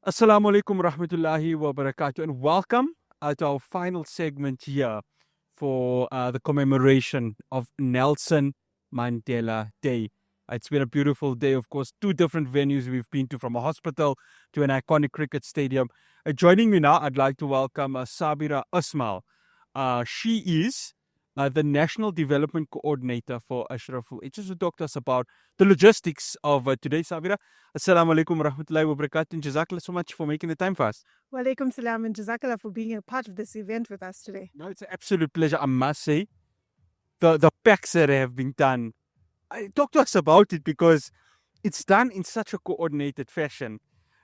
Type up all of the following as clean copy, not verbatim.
Assalamu alaikum rahmatullahi wa barakatuh, and welcome to our final segment here for the commemoration of Nelson Mandela Day. It's been a beautiful day, of course, two different venues we've been to, from a hospital to an iconic cricket stadium. Joining me now, I'd like to welcome Sabera Asmal. She is the National Development Coordinator for Ashraful Aid. Just to talk to us about the logistics of today, Sabera. Assalamu alaikum wa rahmatullahi wa barakatuh. And Jazakallah so much for making the time for us. Wa alaikum salam and Jazakallah for being a part of this event with us today. No, it's an absolute pleasure. I must say, the packs that have been done, talk to us about it, because it's done in such a coordinated fashion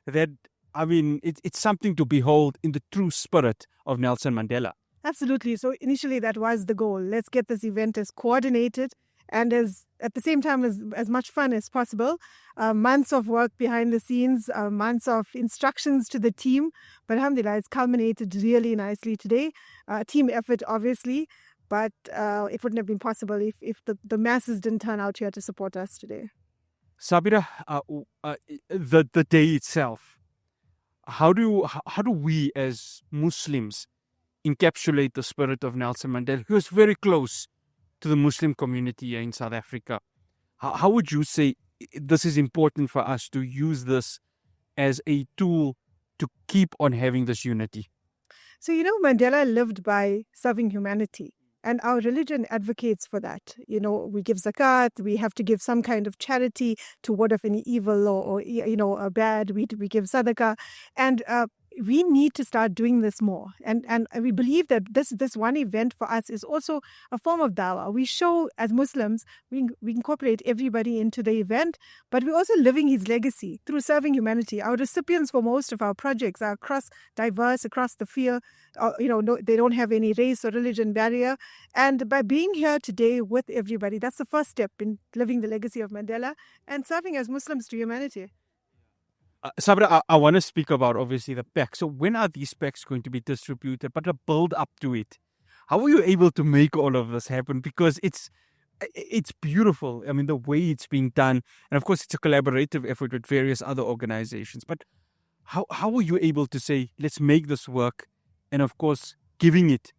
that, I mean, it's something to behold in the true spirit of Nelson Mandela. Absolutely. So initially that was the goal. Let's get this event as coordinated and as at the same time as much fun as possible. Months of work behind the scenes, months of instructions to the team. But alhamdulillah, it's culminated really nicely today. Team effort, obviously, but it wouldn't have been possible if the masses didn't turn out here to support us today. Sabera, the day itself, how do we as Muslims encapsulate the spirit of Nelson Mandela, who was very close to the Muslim community here in South Africa? How would you say this is important for us to use this as a tool to keep on having this unity? So, Mandela lived by serving humanity. And our religion advocates for that. We give zakat, we have to give some kind of charity to ward off any evil or bad. We give sadaqah. And we need to start doing this more. And we believe that this one event for us is also a form of dawah. We show, as Muslims, we incorporate everybody into the event, but we're also living his legacy through serving humanity. Our recipients for most of our projects are diverse across the field. They don't have any race or religion barrier. And by being here today with everybody, that's the first step in living the legacy of Mandela and serving as Muslims to humanity. Sabera, I want to speak about, obviously, the packs. So when are these packs going to be distributed? But to build up to it, how were you able to make all of this happen? Because it's beautiful. I mean, the way it's being done. And of course, it's a collaborative effort with various other organizations. But how were you able to say, let's make this work? And of course, giving it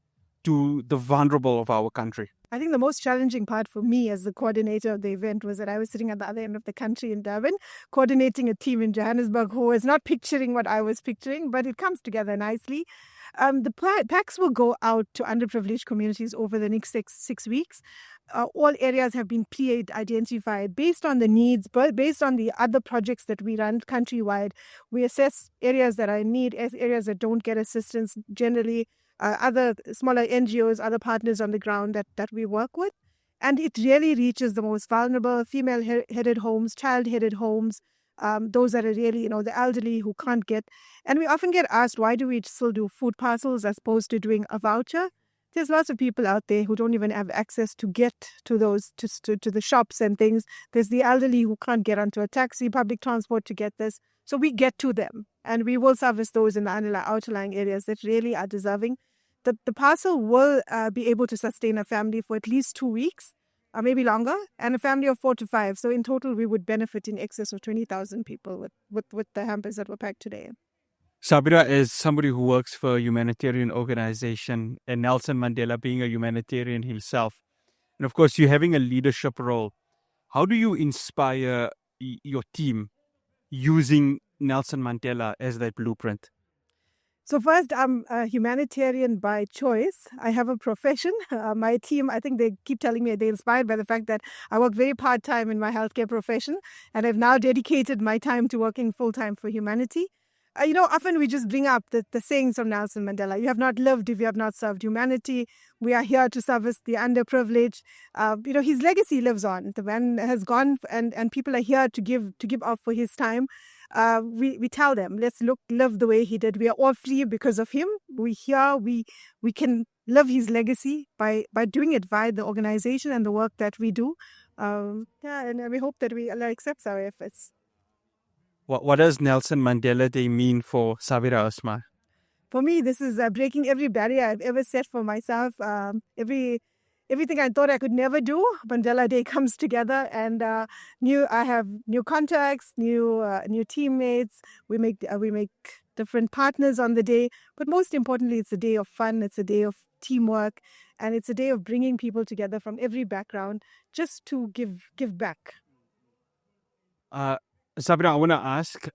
to the vulnerable of our country? I think the most challenging part for me as the coordinator of the event was that I was sitting at the other end of the country in Durban, coordinating a team in Johannesburg who was not picturing what I was picturing, but it comes together nicely. The packs will go out to underprivileged communities over the next six weeks. All areas have been pre-identified based on the needs, but based on the other projects that we run countrywide. We assess areas that are in need, areas that don't get assistance generally, other smaller NGOs, other partners on the ground that we work with. And it really reaches the most vulnerable, female-headed homes, child-headed homes, those that are really, the elderly who can't get. And we often get asked, why do we still do food parcels as opposed to doing a voucher? There's lots of people out there who don't even have access to get to those, to the shops and things. There's the elderly who can't get onto a taxi, public transport to get this. So we get to them, and we will service those in the outlying areas that really are deserving. The parcel will be able to sustain a family for at least 2 weeks, or maybe longer, and a family of 4 to 5. So in total, we would benefit in excess of 20,000 people with the hampers that were packed today. Sabera, is somebody who works for a humanitarian organization, and Nelson Mandela being a humanitarian himself, and of course, you having a leadership role, how do you inspire your team using Nelson Mandela as that blueprint? So first, I'm a humanitarian by choice. I have a profession. My team, I think they keep telling me they're inspired by the fact that I work very part-time in my healthcare profession, and I've now dedicated my time to working full-time for humanity. Often we just bring up the sayings from Nelson Mandela. You have not lived if you have not served humanity. We are here to service the underprivileged. His legacy lives on. The man has gone, and people are here to give up for his time. We tell them, let's live the way he did. We are all free because of him. We can live his legacy by doing it via the organization and the work that we do. And we hope that Allah accepts our efforts. What does Nelson Mandela Day mean for Sabera Asmal? For me, this is breaking every barrier I've ever set for myself. Every everything I thought I could never do, Mandela Day comes together, and I have new contacts, new teammates. We make different partners on the day, but most importantly, it's a day of fun. It's a day of teamwork, and it's a day of bringing people together from every background just to give back. Sabera, I want to ask,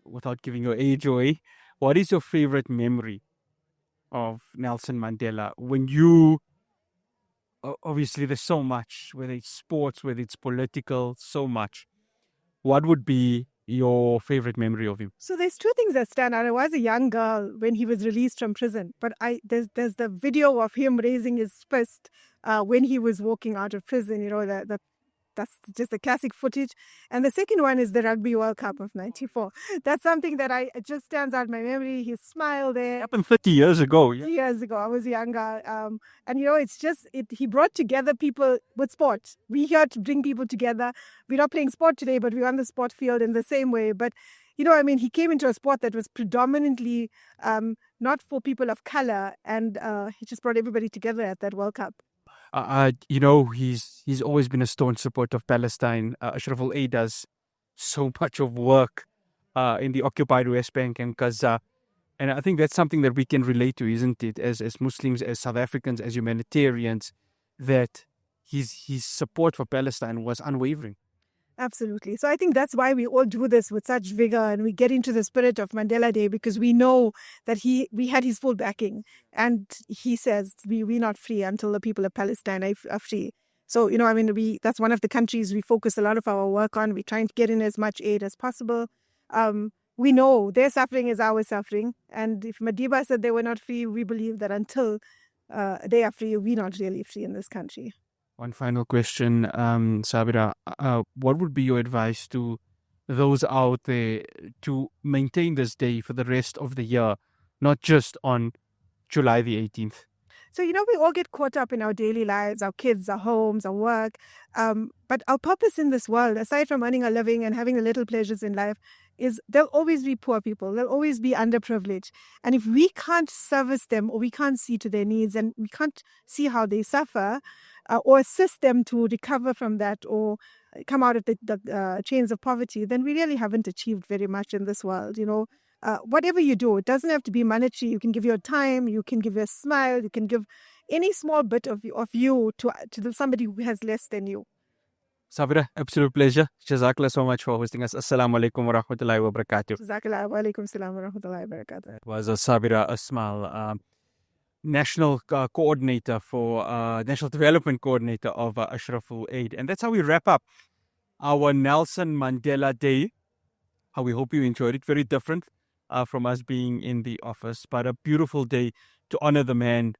without giving your age away, what is your favorite memory of Nelson Mandela? When you, obviously there's so much, whether it's sports, whether it's political, so much. What would be your favorite memory of him? So there's two things that stand out. I was a young girl when he was released from prison, but there's the video of him raising his fist when he was walking out of prison. You know, that's just the classic footage. And the second one is the Rugby World Cup of '94. That's something that it just stands out in my memory. His smile there. It happened 30 years ago. Yeah. 30 years ago, I was younger. And, you know, he brought together people with sport. We're here to bring people together. We're not playing sport today, but we're on the sport field in the same way. But, you know, I mean, he came into a sport that was predominantly not for people of color. And he just brought everybody together at that World Cup. You know, he's always been a staunch supporter of Palestine. Ashraful Aid does so much of work in the occupied West Bank and Gaza. And I think that's something that we can relate to, isn't it? As Muslims, as South Africans, as humanitarians, that his support for Palestine was unwavering. Absolutely. So I think that's why we all do this with such vigor, and we get into the spirit of Mandela Day, because we know that we had his full backing. And he says we're not free until the people of Palestine are free. So, you know, I mean, that's one of the countries we focus a lot of our work on. We're trying to get in as much aid as possible. We know their suffering is our suffering. And if Madiba said they were not free, we believe that until they are free, we're not really free in this country. One final question, Sabera. What would be your advice to those out there to maintain this day for the rest of the year, not just on July the 18th? So, you know, we all get caught up in our daily lives, our kids, our homes, our work. But our purpose in this world, aside from earning a living and having the little pleasures in life, is there'll always be poor people. There'll always be underprivileged. And if we can't service them, or we can't see to their needs, and we can't see how they suffer, or assist them to recover from that, or come out of the chains of poverty, then we really haven't achieved very much in this world. You know, whatever you do, it doesn't have to be monetary. You can give your time, you can give your smile, you can give any small bit of you to somebody who has less than you. Sabera, absolute pleasure. Jazakallah so much for hosting us. Assalamu alaikum wa rahmatullahi wa barakatuh. Jazakallah wa alaikum salam wa rahmatullahi wa barakatuh. That was Sabera Asmal, National Coordinator for National Development Coordinator of Ashraful Aid. And that's how we wrap up our Nelson Mandela Day. We hope you enjoyed it. Very different from us being in the office, but a beautiful day to honor the man,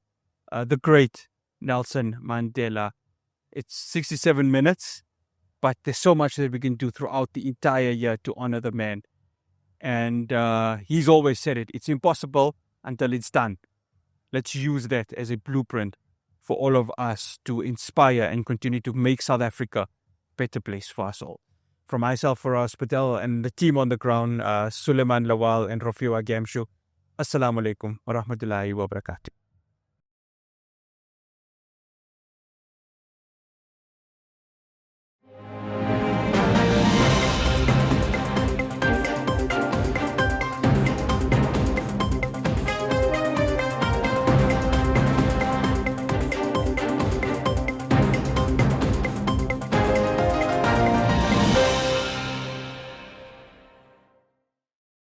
the great Nelson Mandela. It's 67 minutes, but there's so much that we can do throughout the entire year to honor the man. And he's always said it. It's impossible until it's done. Let's use that as a blueprint for all of us to inspire and continue to make South Africa a better place for us all. From myself, Faraz Patel, and the team on the ground, Suleiman Lawal and Rafiwa Gamshu, Assalamu alaikum wa rahmatullahi wa barakatuh.